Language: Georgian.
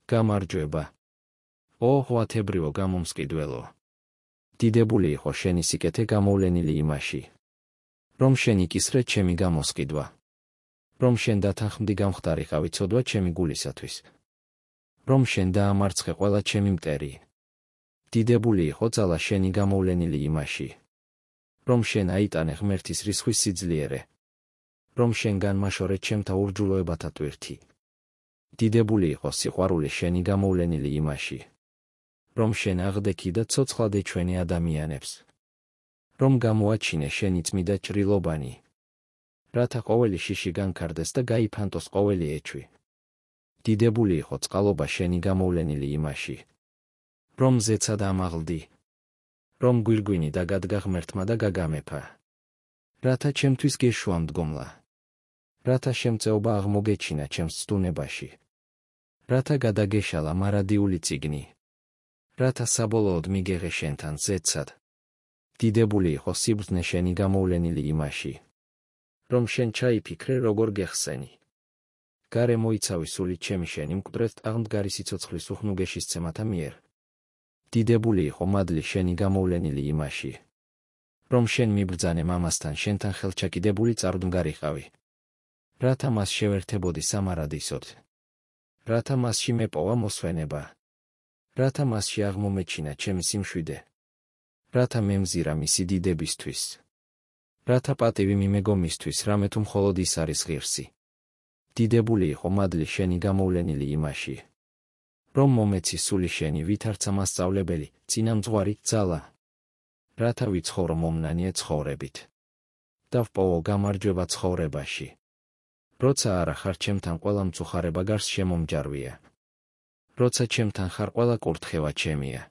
გამარჯვება. ო ღვათებრივო გამომსყიდველო. დიდებული იყო შენი სიკეთე გამოვლენილი იმაში, რომ შენ იკისრე ჩემი გამოსყიდვა, რომ შენ დათანხმდი გამხდარიყავი ცოდვა ჩემი გულისათვის, რომ შენ დაამარცხე ყველა ჩემი მტერი. დიდებული იყო ძალა შენი გამოვლენილი იმაში, რომ შენ აიტანე ღმერთის რისხვის სიძლიერე, რომ შენ განმაშორე ჩემთა ურჯულოებათა ტვირთი. დიდებული იყო სიყვარული შენი გამოვლენილი იმაში, რომ შენ აღდექი და ცოცხლადე ჩვენი ადამიანებს, რომ გამოაჩინე შენი წმიდა ჭრილობანი, რათა ყოველი შიში განქარდეს და გაიფანტოს ყოველი ეჩვი. დიდებული იყო წყალობა შენი გამოვლენილი იმაში, რომ ზეცად ამაღლდი, რომ გვირგვინი დაგადგა ღმერთმა და გაგამეფა, რათა ჩემთვის გეშვა მდგომლა, რათა შემწეობა აღმოგეჩინა ჩემს ცდუნებაში, რათა გადაგეშალა მარადიული წიგნი, რათა საბოლოოდ მიგეღე შენთან ზეცად. დიდებული იყო სიბრძნე შენი გამოვლენილი იმაში, რომ შენ ჩაიფიქრე როგორ გეხსენი. გარე მოიცავი სულით ჩემი შენი მკვდრეთ აღმდგარი სიცოცხლის უხნუგეშისცემათა მიერ. დიდებული იყო მადლი შენი გამოვლენილი იმაში, რომ შენ მიბრძანე მამასთან შენთან ხელჩაკიდებული წარდგმგარიყავი, რათა მას შევერთებოდი სამარადისოდ, რათა მასში მეპოვა მოსვენება, რათა მასში აღმომეჩინა ჩემი სიმშვიდე, რათა მემზირა მისი დიდებისთვის, რათა პატივი მიმეგო მისთვის, რამე თუ მხოლოდ ის არის ღირსი. დიდებული იყო მადლი შენი გამოვლენილი იმაში, რომ მომეცი სული შენი ვითარცა მასწავლებელი, წინამძღვარი ძალა, რათა ვიცხოვრო მომნანიე ცხოვრებით და ვპოვო გამარჯვება ცხოვრებაში. როცა არა ხარ ჩემთან ყველა მწუხარება გარს შემომჯარვია, როცა ჩემთან ხარ ყველა კურთხევა ჩემია.